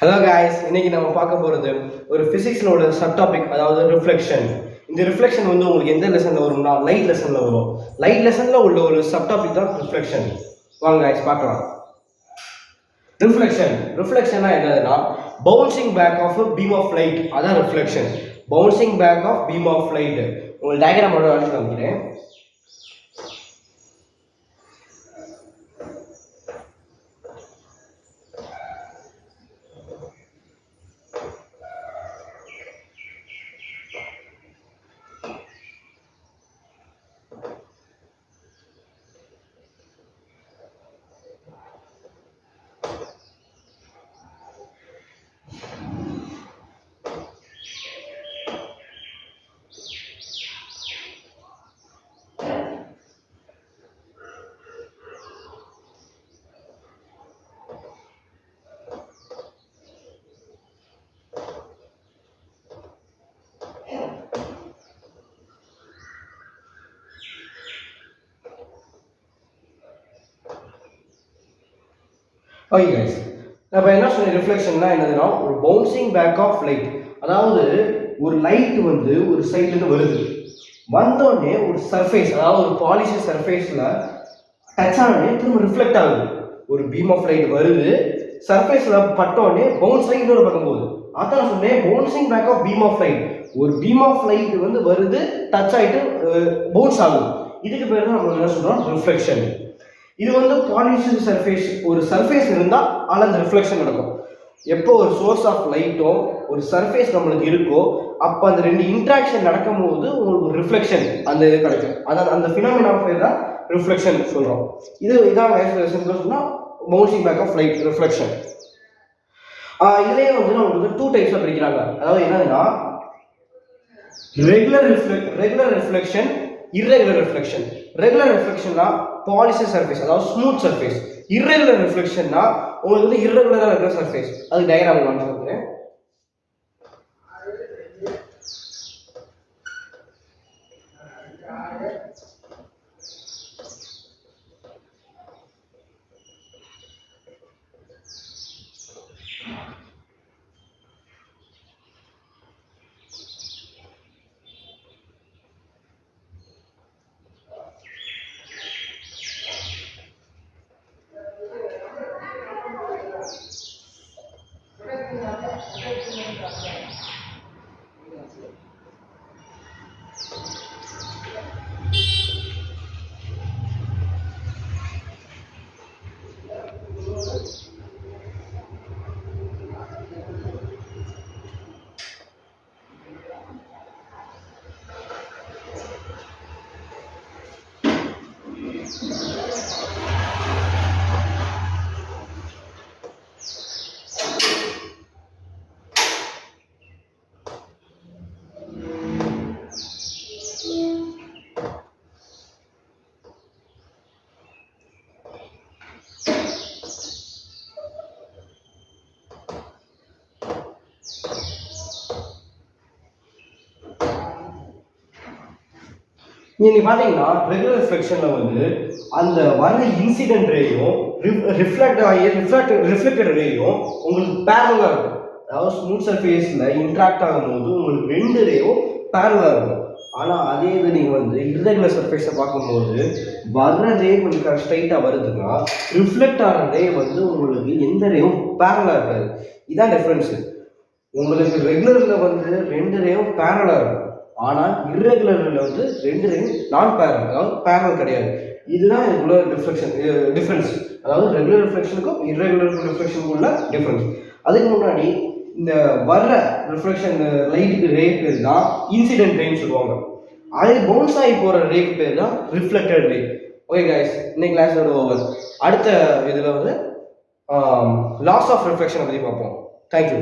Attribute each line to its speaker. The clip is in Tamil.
Speaker 1: ஹலோ காய்ஸ், இன்னைக்கு நம்ம பார்க்க போகிறது ஒரு ஃபிசிக்ஸோட சப் டாபிக், அதாவது ரிஃப்ளெக்ஷன். இந்த ரிஃப்ளெக்ஷன் வந்து உங்களுக்கு எந்த லெசனில் வரும்னா லைட் லெசனில் வரும். லைட் லெசனில் உள்ள ஒரு சப் டாபிக் தான் ரிஃப்ளெக்ஷன். வாங்க காய்ஸ் பார்க்கலாம். ரிஃப்ளெக்ஷனா என்னதுன்னா bouncing back of beam of light. அதான் reflection. Bouncing back of beam of light. உங்களுக்கு டயக்ராம் வரைஞ்சு காமிக்கிறேன். ஓகே கைஸ், இப்போ என்ன சொன்ன ரிஃப்ளெக்ஷன்னா என்னதுன்னா ஒரு பவுன்சிங் பேக் ஆஃப் லைட். அதாவது ஒரு லைட் வந்து ஒரு சைட்லேருந்து வருது, வந்தோடனே ஒரு சர்ஃபேஸ், அதாவது ஒரு பாலிஷ் சர்ஃபேஸில் டச் ஆனோடனே திரும்ப ரிஃப்ளெக்ட் ஆகுது. ஒரு பீம் ஆஃப் லைட் வருது, சர்ஃபேஸில் பட்டோடனே பவுன்ஸ் ஆகி இன்னொரு பக்கம் போகுது. அதான் சொன்னேன் bouncing back of beam of light. ஒரு பீம் ஆஃப் லைட் வந்து வருது, டச் ஆகிட்டு பவுன்ஸ் ஆகுது. இதுக்கு பேர் தான் நம்ம என்ன சொல்கிறோம், ரிஃப்ளெக்ஷன். இது வந்து பாலிஷ்டு சர்ஃபேஸ், ஒரு சர்ஃபேஸ் இருந்தால் அதில் அந்த ரிஃப்ளெக்ஷன் நடக்கும். எப்போ ஒரு சோர்ஸ் ஆஃப் லைட்டோ ஒரு சர்ஃபேஸ் நம்மளுக்கு இருக்கோ அப்போ அந்த ரெண்டு இன்ட்ராக்ஷன் நடக்கும்போது உங்களுக்கு ஒரு ரிஃப்ளெக்ஷன் அந்த இது கிடைக்கும். அதாவது அந்த ஃபினாமினா பேர் தான் ரிஃப்ளெக்ஷன் சொல்கிறோம். இதான் சொன்னால் bouncing back of light reflection. இதுலேயே வந்து நம்மளுக்கு 2 டைப்ஸாக பிரிக்கிறாங்க. அதாவது என்னதுன்னா regular reflection, irregular reflection. Regular ரிஃப்ளெக்ஷன்னா பாலிஷ் சர்ஃபேஸ், அதாவது ஸ்மூத் சர்ஃபேஸ். இர்ரெகுலர் ரிஃப்ளெக்ஷன்னா உங்களுக்கு வந்து இர்ரெகுலராக இருக்கிற சர்ஃபேஸ். அது டயக்ராம் நான் சொல்கிறேன். நீங்கள் பார்த்தீங்கன்னா ரெகுலர் ரிஃப்ளெக்ஷனில் வந்து அந்த வர இன்சிடென்ட் ரேயும் ரிஃப்ளெக்டட் ரேயும் உங்களுக்கு பேரலாக இருக்கும். அதாவது ஸ்மூத் சர்ஃபேஸில் இன்ட்ராக்ட் ஆகும்போது உங்களுக்கு 2 ரேயும் பேரலாக இருக்கும். ஆனால் அதே இது நீங்கள் வந்து இர்ரெகுலர் சர்ஃபேஸை பார்க்கும்போது வர்ற ரே கொஞ்சம் ஸ்ட்ரைட்டாக வருதுன்னா ரிஃப்ளெக்ட் ஆகிற ரே வந்து உங்களுக்கு எந்த ரேயும் பேரலாக இருக்காது. இதுதான் டிஃப்ரென்ஸு. உங்களுக்கு ரெகுலரில் வந்து 2 ரேயும் பேரலாக இருக்கும், ஆனால் இர்ரெகுலரில் வந்து 2 ரேயும் நான் பேரல், அதாவது பேரல் கிடையாது. இதுதான் இதுக்குள்ள டிஃப்ரென்ஸ். அதாவது ரெகுலர் ரிஃப்ளெக்ஷனுக்கும் இர்ரெகுலர் ரிஃப்ளெக்ஷனுக்கும் உள்ள டிஃப்ரென்ஸ். அதுக்கு முன்னாடி இந்த வர்ற ரிஃப்ளெக்ஷன் லைட்டுக்கு ரே பேர் தான் இன்சிடென்ட் ரேன்னு சொல்லுவாங்க. அதே பவுன்ஸ் ஆகி போகிற ரேக்கு பேர் தான் ரிஃப்ளெக்டட் ரே. ஓகே கைஸ், இன்னைக்கு கிளாஸோட ஓவர். அடுத்த இதில் வந்து லாஸ் ஆஃப் ரிஃப்ளெக்ஷனை பற்றி பார்ப்போம். தேங்க்யூ.